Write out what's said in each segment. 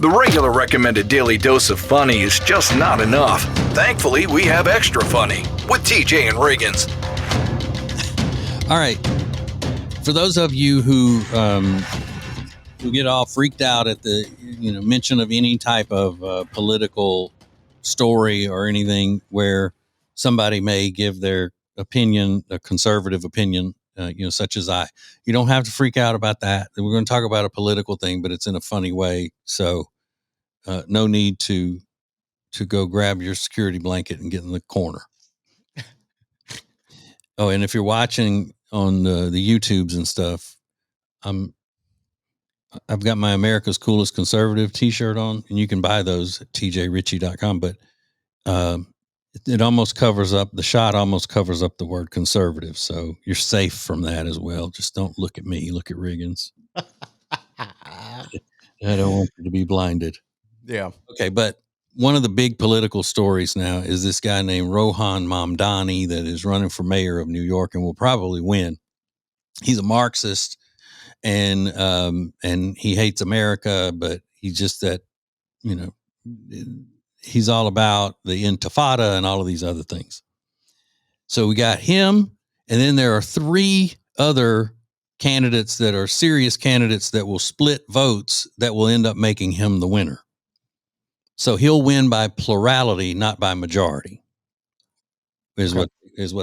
The regular recommended daily dose of funny is just not enough. Thankfully, we have extra funny with TJ and Riggins. All right. For those of you who get all freaked out at the mention of any type of political story or anything where somebody may give their opinion, a conservative opinion, such as I, you don't have to freak out about that. We're going to talk about a political thing, but it's in a funny way. So no need to go grab your security blanket and get in the corner. Oh, and if you're watching on the YouTubes and stuff, I've got my America's Coolest Conservative t-shirt on, and you can buy those at tjritchie.com. But it almost covers up, the shot almost covers up the word conservative. So you're safe from that as well. Just don't look at me, look at Riggins. I don't want you to be blinded. Yeah. Okay, but one of the big political stories now is this guy named Rohan Mamdani that is running for mayor of New York and will probably win. He's a Marxist. And he hates America, but he's just that, he's all about the Intifada and all of these other things. So we got him, and then there are 3 other candidates that are serious candidates that will split votes that will end up making him the winner. So he'll win by plurality, not by majority, is what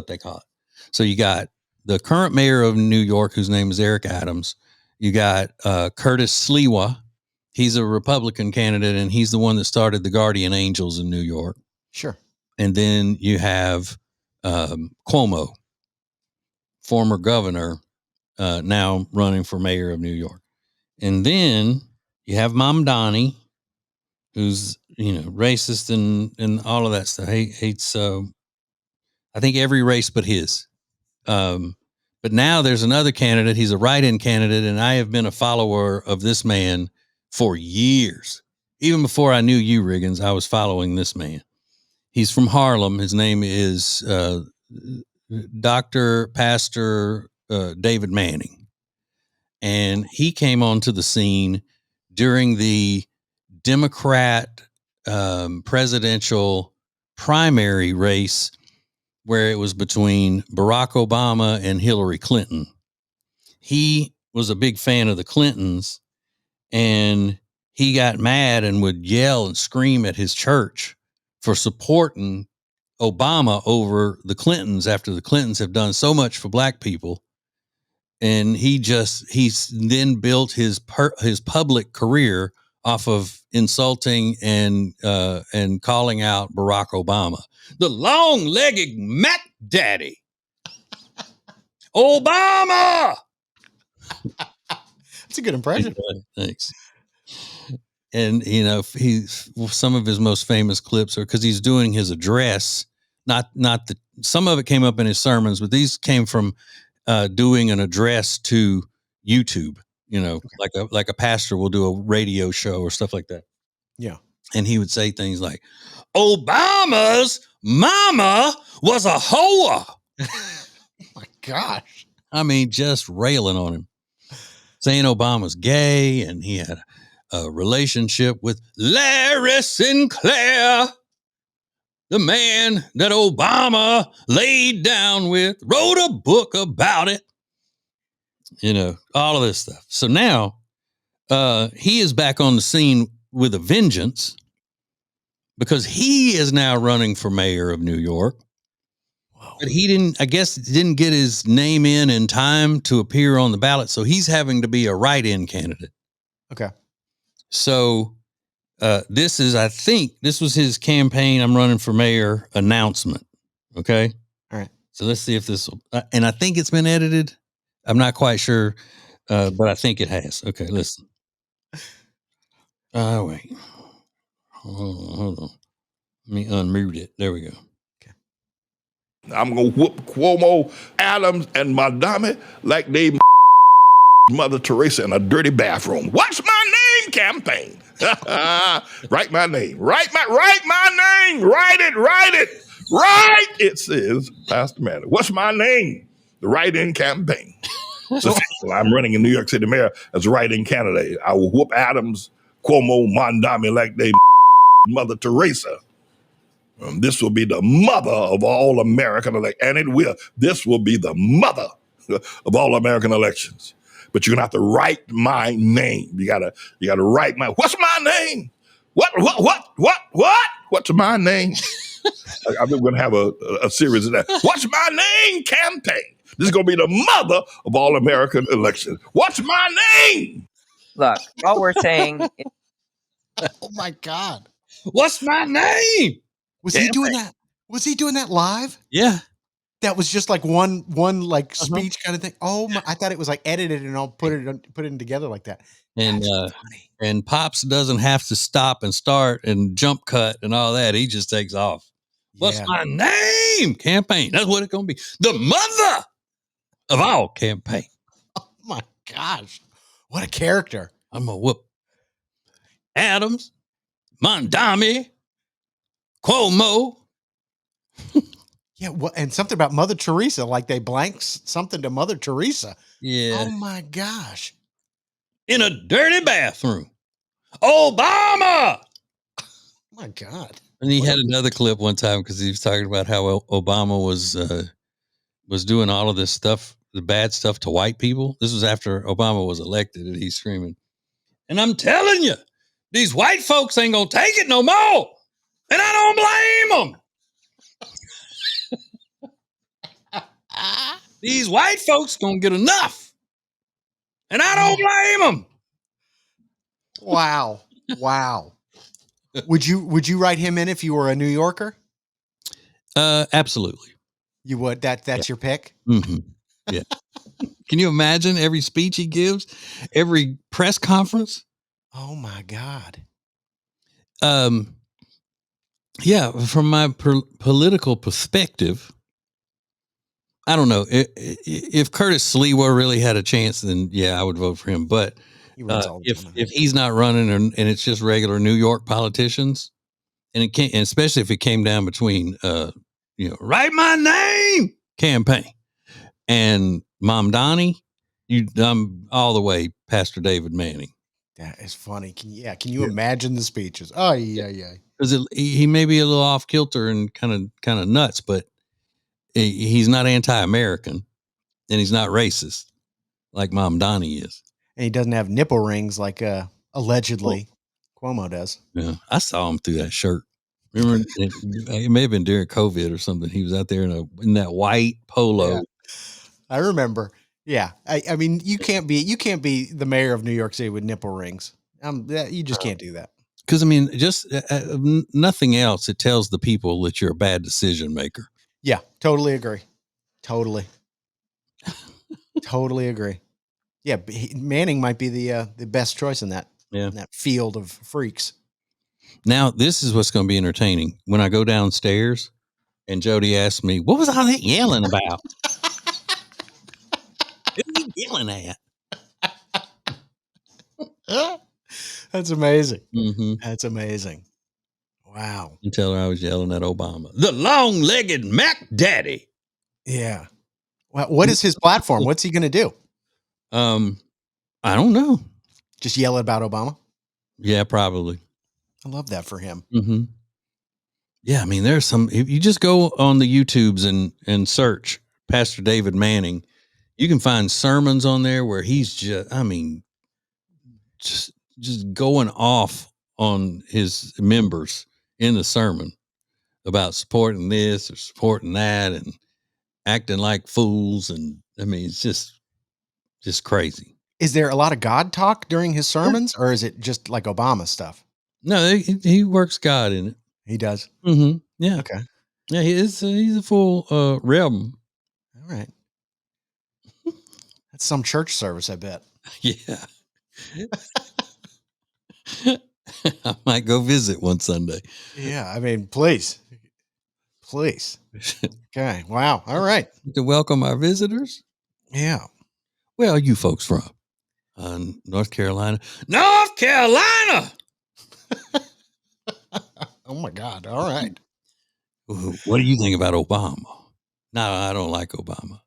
they call it. So you got the current mayor of New York, whose name is Eric Adams. You got Curtis Sliwa. He's a Republican candidate, and he's the one that started the Guardian Angels in New York. Sure. And then you have Cuomo, former governor, now running for mayor of New York. And then you have Mamdani, who's racist and all of that stuff. Hates I think every race but his. But now there's another candidate. He's a write-in candidate, and I have been a follower of this man for years. Even before I knew you, Riggins, I was following this man. He's from Harlem. His name is Pastor David Manning. And he came onto the scene during the Democrat presidential primary race, where it was between Barack Obama and Hillary Clinton. He was a big fan of the Clintons, and he got mad and would yell and scream at his church for supporting Obama over the Clintons after the Clintons have done so much for black people. And he's then built his public career off of insulting and calling out Barack Obama, the long-legged Mac Daddy, Obama. That's a good impression. Thanks. And some of his most famous clips are because he's doing his address. Some of it came up in his sermons, but these came from doing an address to YouTube. Like a pastor will do a radio show or stuff like that. Yeah. And he would say things like, Obama's mama was a hoa. Oh my gosh. I mean, just railing on him, saying Obama's gay and he had a relationship with Larry Sinclair, the man that Obama laid down with, wrote a book about it. All of this stuff. So now he is back on the scene with a vengeance because he is now running for mayor of New York. Wow. But he didn't get his name in time to appear on the ballot. So he's having to be a write-in candidate. Okay. So this was his campaign, I'm running for mayor announcement. Okay. All right. So let's see if this, and I think it's been edited. I'm not quite sure, but I think it has. Okay, listen. Wait. Hold on. Let me unmute it. There we go. Okay. I'm going to whoop Cuomo, Adams, and Mamdani like they Mother Teresa in a dirty bathroom. What's my name campaign? Write my name. Write my name. Write it. Right. It says, Pastor Manning. What's my name? The write-in campaign. So I'm running in New York City mayor as a write-in candidate. I will whoop Adams Cuomo, Mondami, like they Mother Teresa. This will be the mother of all American elections, and it will. This will be the mother of all American elections. But you're gonna have to write my name. You gotta write my. What's my name? What? What's my name? I think we're gonna have a series of that. What's my name campaign? This is gonna be the mother of all American elections. What's my name? Look, all we're saying is Oh my God. What's my name? Was he doing that? Was he doing that live? Yeah. That was just like one like speech kind of thing. Oh my! I thought it was like edited and I'll put it together like that. And That's funny. and Pops doesn't have to stop and start and jump cut and all that. He just takes off. What's Yeah. my name? Campaign. That's what it's gonna be. The mother of all campaign. Oh my gosh! What a character! I'm gonna whoop Adams, Mondami, Cuomo. Yeah. What? And something about Mother Teresa, like they blanks something to Mother Teresa. Yeah. Oh my gosh! In a dirty bathroom. Obama. Oh my God! And he had another clip one time because he was talking about how Obama was doing all of this stuff, the bad stuff to white people. This was after Obama was elected, and he's screaming, "And I'm telling you, these white folks ain't gonna take it no more, and I don't blame them. These white folks gonna get enough, and I don't blame them." Wow! Wow! Would you write him in if you were a New Yorker? Absolutely. You would. That's your pick. Mm-hmm. Yeah. Can you imagine every speech he gives, every press conference? Oh my God! Yeah, from my political perspective, I don't know if Curtis Sliwa really had a chance. Then yeah, I would vote for him. But He runs all the time. if he's not running and it's just regular New York politicians, and it can't, and especially if it came down between write my name campaign and Mom Donnie, I'm all the way Pastor David Manning. That is funny. Can you imagine the speeches? Oh yeah. Because he may be a little off kilter and kind of nuts, but he's not anti-American and he's not racist like Mom Donnie is. And he doesn't have nipple rings like allegedly Cuomo does. Yeah, I saw him through that shirt. Remember, it may have been during COVID or something. He was out there in that white polo. Yeah. I remember. Yeah, I mean, you can't be the mayor of New York City with nipple rings. You just can't do that. Because I mean, just nothing else. It tells the people that you're a bad decision maker. Yeah, totally agree. Totally agree. Yeah, Manning might be the best choice in that field of freaks. Now, this is what's going to be entertaining. When I go downstairs and Jody asks me, "What was all that yelling about?" Who are you yelling at? That's amazing. Mm-hmm. That's amazing. Wow. You tell her I was yelling at Obama, the long-legged Mac Daddy. Yeah. Well, what is his platform? What's he going to do? I don't know. Just yell about Obama? Yeah, probably. I love that for him. Mm-hmm. Yeah, I mean, there's some. If you just go on the YouTubes and search Pastor David Manning, you can find sermons on there where he's just going off on his members in the sermon about supporting this or supporting that and acting like fools. And I mean, it's just crazy. Is there a lot of God talk during his sermons, or is it just like Obama stuff? No, he works God in it. He does. Mm-hmm. Yeah. Okay. Yeah, he's a full rebel. All right. That's some church service, I bet. Yeah. I might go visit one Sunday. Yeah, I mean, please. Okay. Wow. All right. To welcome our visitors. Yeah. Where are you folks from? North Carolina. North Carolina! Oh, my God. All right. What do you think about Obama? No, I don't like Obama.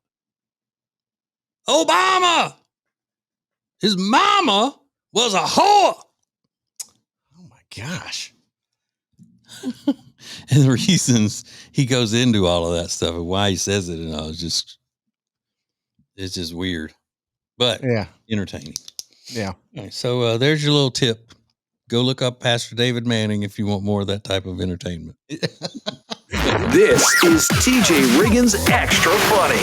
Obama! His mama was a whore. gosh. And the reasons he goes into all of that stuff and why he says it and all is just, it's just weird, but Yeah. entertaining. Yeah. All right, so there's your little tip. Go look up Pastor David Manning if you want more of that type of entertainment. This is TJ Riggins Extra Funny.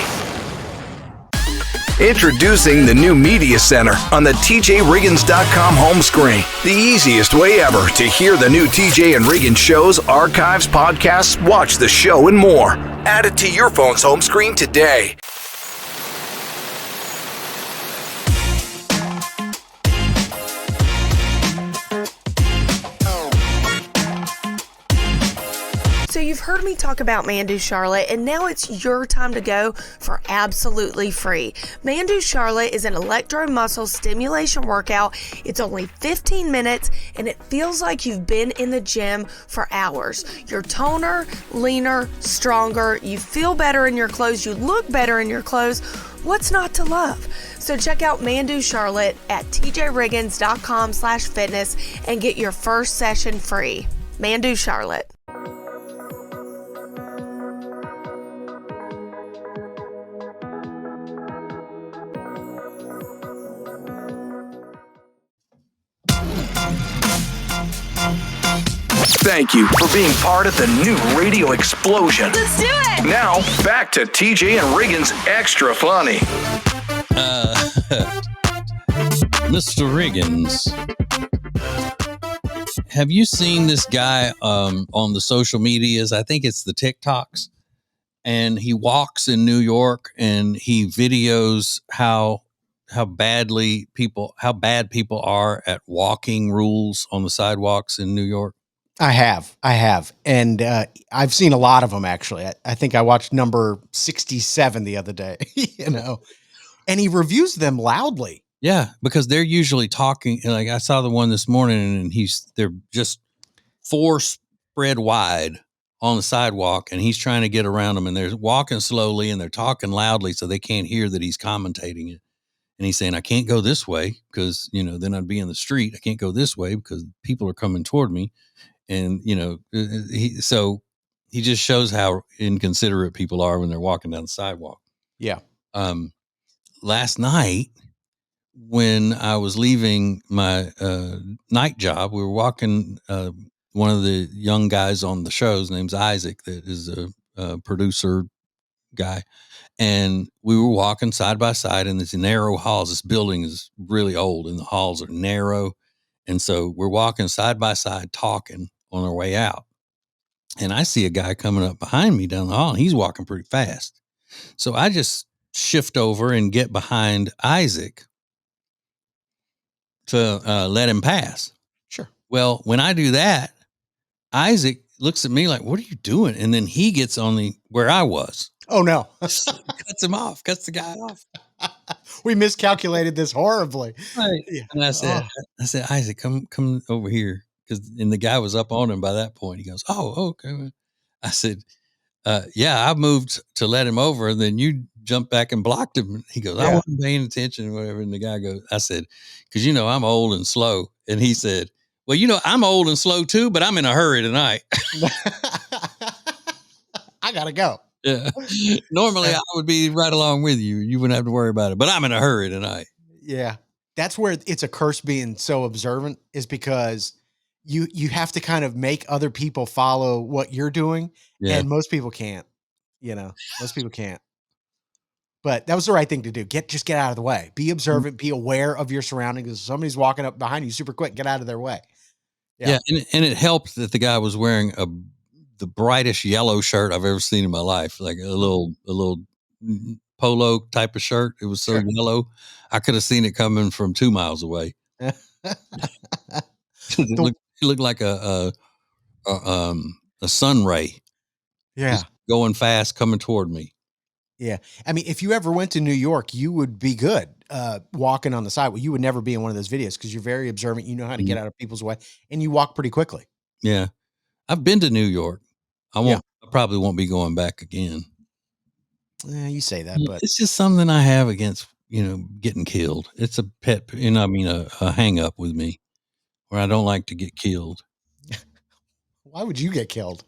Introducing the new Media Center on the TJRiggins.com home screen. The easiest way ever to hear the new TJ and Riggins shows, archives, podcasts, watch the show, and more. Add it to your phone's home screen today. So you've heard me talk about Mandu Charlotte, and now it's your time to go for absolutely free. Mandu Charlotte is an electromuscle stimulation workout. It's only 15 minutes, and it feels like you've been in the gym for hours. You're toner, leaner, stronger. You feel better in your clothes. You look better in your clothes. What's not to love? So check out Mandu Charlotte at tjriggins.com/fitness and get your first session free. Mandu Charlotte. Thank you for being part of the new radio explosion. Let's do it! Now, back to TJ and Riggins Extra Funny. Mr. Riggins, have you seen this guy on the social medias? I think it's the TikToks. And he walks in New York and he videos how bad people are at walking rules on the sidewalks in New York. I have. And I've seen a lot of them, actually. I think I watched number 67 the other day, and he reviews them loudly. Yeah, because they're usually talking. Like I saw the one this morning and they're just 4 spread wide on the sidewalk and he's trying to get around them and they're walking slowly and they're talking loudly so they can't hear that he's commentating it. And he's saying, I can't go this way because, then I'd be in the street. I can't go this way because people are coming toward me. And, so he just shows how inconsiderate people are when they're walking down the sidewalk. Yeah. Last night, when I was leaving my night job, we were walking, one of the young guys on the show, his name's Isaac, that is a producer guy. And we were walking side by side in these narrow halls. This building is really old and the halls are narrow. And so we're walking side by side talking on our way out. And I see a guy coming up behind me down the hall and he's walking pretty fast. So I just shift over and get behind Isaac to let him pass. Sure. Well, when I do that, Isaac looks at me like, what are you doing? And then he gets on where I was. Oh, no. Cuts the guy off. We miscalculated this horribly. Right. Yeah. And I said, Isaac, come over here. And the guy was up on him by that point. He goes, oh, okay. I said, yeah, I moved to let him over. And then you jumped back and blocked him. He goes, I wasn't paying attention, whatever. And the guy goes, I said, because, I'm old and slow. And he said, well, I'm old and slow too, but I'm in a hurry tonight. I got to go. Yeah. Normally I would be right along with you. You wouldn't have to worry about it, but I'm in a hurry tonight. Yeah. That's where it's a curse being so observant, is because you have to kind of make other people follow what you're doing. Yeah. And most people can't, most people can't. But that was the right thing to do. Just get out of the way. Be observant, be aware of your surroundings. If somebody's walking up behind you super quick, get out of their way. Yeah. And it helped that the guy was wearing the brightest yellow shirt I've ever seen in my life. Like a little polo type of shirt. It was so yellow. I could have seen it coming from 2 miles away. It looked like a sun ray. Yeah. Just going fast, coming toward me. Yeah. I mean, if you ever went to New York, you would be good walking on the sidewalk. You would never be in one of those videos because you're very observant. You know how to get out of people's way and you walk pretty quickly. Yeah. I've been to New York. I probably won't be going back again. Yeah, you say that, but it's just something I have against, getting killed. It's a pet, a hang up with me where I don't like to get killed. Why would you get killed?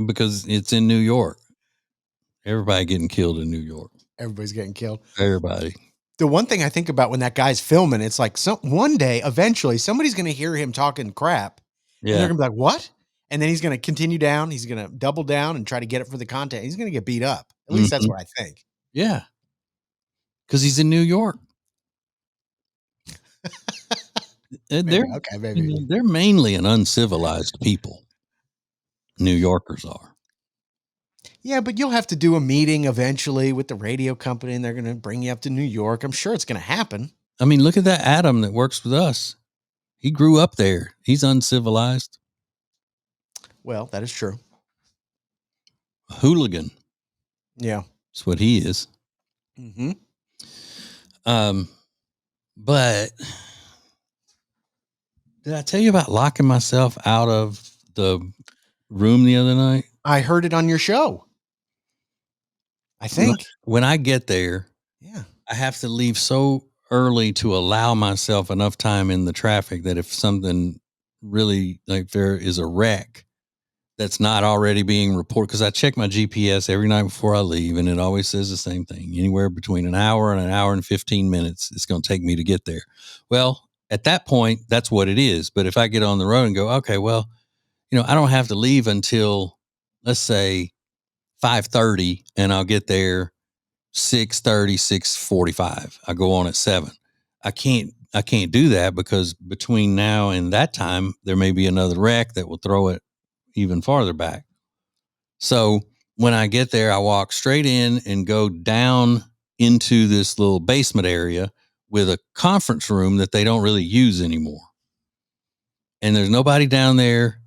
Because it's in New York. Everybody getting killed in New York. Everybody's getting killed. Everybody. The one thing I think about when that guy's filming, it's like one day, eventually, somebody's going to hear him talking crap. And they're Yeah. going to be like, what? And then he's going to continue down. He's going to double down and try to get it for the content. He's going to get beat up. At least that's what I think. Yeah. Because he's in New York. Maybe. They're mainly an uncivilized people. New Yorkers are. Yeah, but you'll have to do a meeting eventually with the radio company, and they're going to bring you up to New York. I'm sure it's going to happen. I mean, look at that Adam that works with us. He grew up there. He's uncivilized. Well, that is true. A hooligan. Yeah. That's what he is. Mm-hmm. But did I tell you about locking myself out of the room the other night? I heard it on your show. I think. When I get there, yeah, I have to leave so early to allow myself enough time in the traffic that if something really, like there is a wreck that's not already being reported, because I check my GPS every night before I leave, and it always says the same thing. Anywhere between an hour and 15 minutes, it's going to take me to get there. Well, at that point, that's what it is. But if I get on the road and go, okay, well, I don't have to leave until, let's say, 5:30, and I'll get there 6:30, 6:45. I go on at 7. I can't do that because between now and that time, there may be another wreck that will throw it even farther back. So when I get there, I walk straight in and go down into this little basement area with a conference room that they don't really use anymore. And there's nobody down there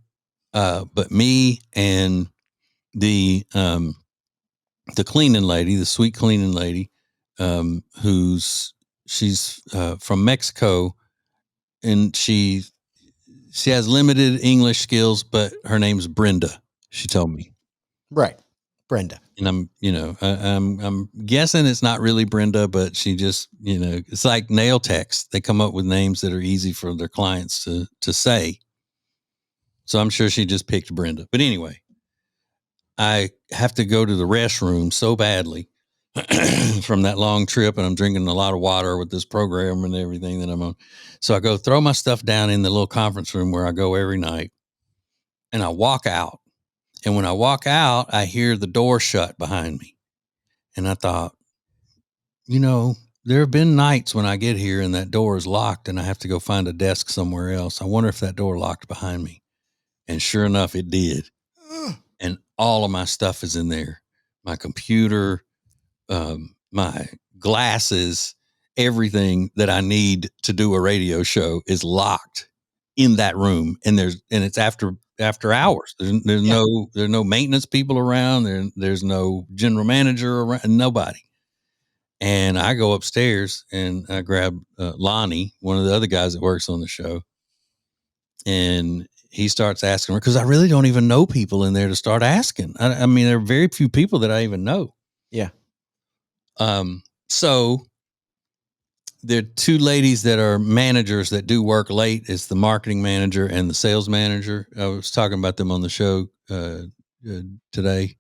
but me and the cleaning lady, the sweet cleaning lady, she's from Mexico, and she has limited English skills, but her name's Brenda. She told me. Right. Brenda. And I'm guessing it's not really Brenda, but she just, it's like nail techs. They come up with names that are easy for their clients to say. So I'm sure she just picked Brenda. But anyway, I have to go to the restroom so badly from that long trip, and I'm drinking a lot of water with this program and everything that I'm on. So I go throw my stuff down in the little conference room where I go every night, and I walk out. And when I walk out, I hear the door shut behind me. And I thought, there have been nights when I get here and that door is locked and I have to go find a desk somewhere else. I wonder if that door locked behind me. And sure enough, it did. And all of my stuff is in there. My computer, my glasses, everything that I need to do a radio show is locked in that room. And it's after hours. There's no maintenance people around. There's no general manager around, nobody. And I go upstairs and I grab Lonnie, one of the other guys that works on the show. And he starts asking her, because I really don't even know people in there to start asking. I mean, there are very few people that I even know. Yeah. So there are two ladies that are managers that do work late. It's the marketing manager and the sales manager. I was talking about them on the show today.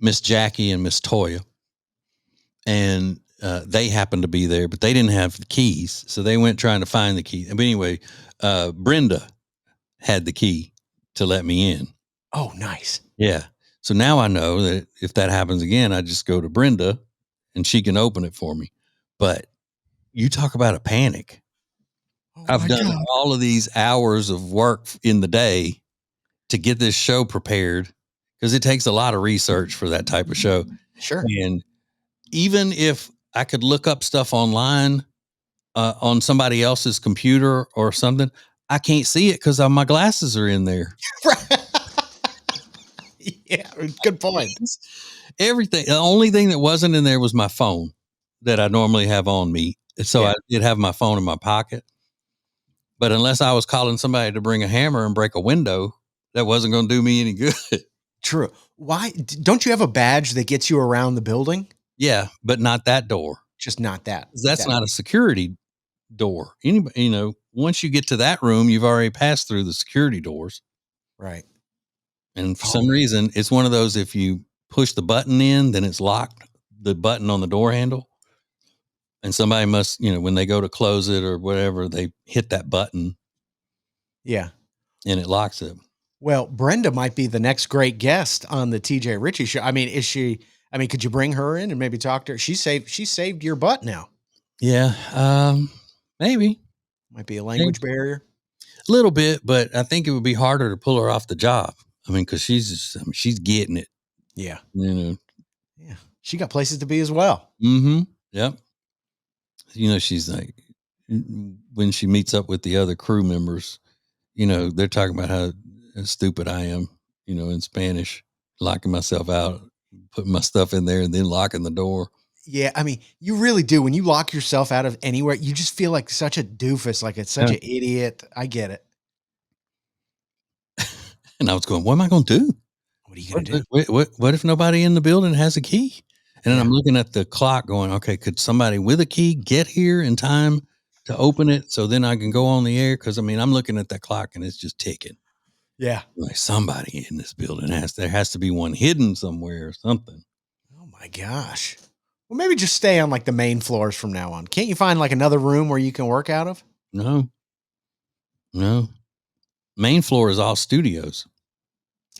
Miss Jackie and Miss Toya. And they happened to be there, but they didn't have the keys. So they went trying to find the key. But anyway, Brenda had the key to let me in. Oh, nice. Yeah. So now I know that if that happens again, I just go to Brenda and she can open it for me. But you talk about a panic. Oh, I've done all of these hours of work in the day to get this show prepared, because it takes a lot of research for that type of show. Sure. And even if I could look up stuff online on somebody else's computer or something, I can't see it because my glasses are in there. Yeah, good point. Everything. The only thing that wasn't in there was my phone that I normally have on me. So I did have my phone in my pocket. But unless I was calling somebody to bring a hammer and break a window, that wasn't going to do me any good. True. Why? Don't you have a badge that gets you around the building? Yeah, but not that door. Just not that. That's not a security door. Anybody, once you get to that room, you've already passed through the security doors. Right. And for some reason, it's one of those, if you push the button in, then it's locked, the button on the door handle. And somebody must, when they go to close it or whatever, they hit that button. Yeah. And it locks it. Well, Brenda might be the next great guest on the TJ Ritchie show. I mean, could you bring her in and maybe talk to her? She saved your butt now. Yeah. Maybe. Might be a language barrier. A little bit, but I think it would be harder to pull her off the job. I mean, because she's getting it. Yeah. Yeah. She got places to be as well. Mm-hmm. Yep. She's like, when she meets up with the other crew members, they're talking about how stupid I am, in Spanish, locking myself out, putting my stuff in there and then locking the door. Yeah. I mean, you really do. When you lock yourself out of anywhere, you just feel like such a doofus, like it's such an idiot. I get it. And I was going, what am I going to do? What are you going to do? What if nobody in the building has a key? And then I'm looking at the clock going, okay, could somebody with a key get here in time to open it so then I can go on the air? Because, I'm looking at that clock and it's just ticking. Yeah. Like somebody in this building there has to be one hidden somewhere or something. Oh, my gosh. Well, maybe just stay on like the main floors from now on. Can't you find like another room where you can work out of? No. Main floor is all studios.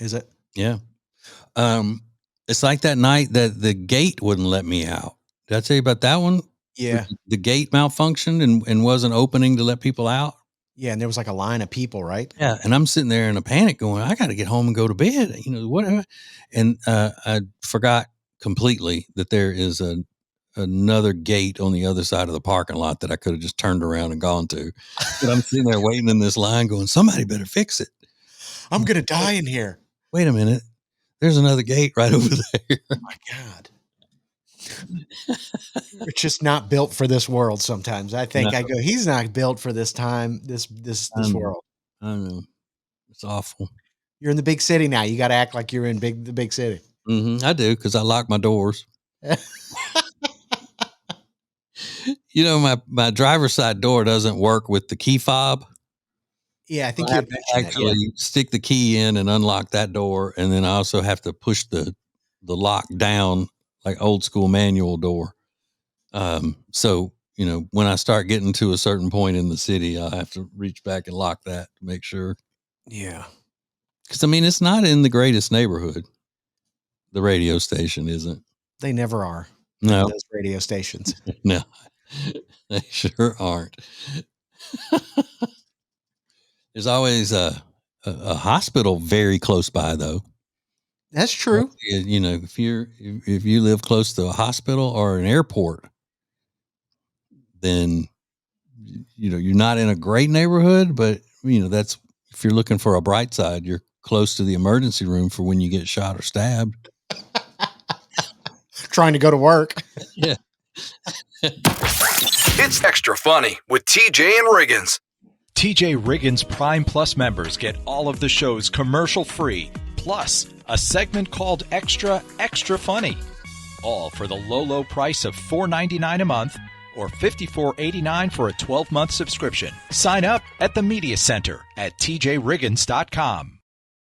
Is it? Yeah. It's like that night that the gate wouldn't let me out. Did I tell you about that one? Yeah. The gate malfunctioned and wasn't opening to let people out. Yeah. And there was like a line of people, right? Yeah. And I'm sitting there in a panic going, I got to get home and go to bed. Whatever. And I forgot completely that there is another gate on the other side of the parking lot that I could have just turned around and gone to. But I'm sitting there waiting in this line going, somebody better fix it. I'm going to die in here. Wait a minute. There's another gate right over there. Oh my God. It's just not built for this world sometimes. I think I go, he's not built for this time, this world. I know. It's awful. You're in the big city now. You got to act like you're in the big city. Mm-hmm. I do, because I lock my doors. My driver's side door doesn't work with the key fob. Yeah, I think you actually stick the key in and unlock that door, and then I also have to push the lock down like old school manual door. So when I start getting to a certain point in the city, I'll have to reach back and lock that to make sure. Yeah, because it's not in the greatest neighborhood. The radio station isn't. They never are. No, those radio stations. No, they sure aren't. There's always a hospital very close by, though. That's true. If you live close to a hospital or an airport, then you're not in a great neighborhood, but that's, if you're looking for a bright side, you're close to the emergency room for when you get shot or stabbed. Trying to go to work. Yeah. It's Extra Funny with TJ and Riggins. TJ Riggins Prime Plus members get all of the shows commercial free, plus a segment called Extra Funny. All for the low price of $4.99 a month or $54.89 for a 12-month subscription. Sign up at the Media Center at tjriggins.com.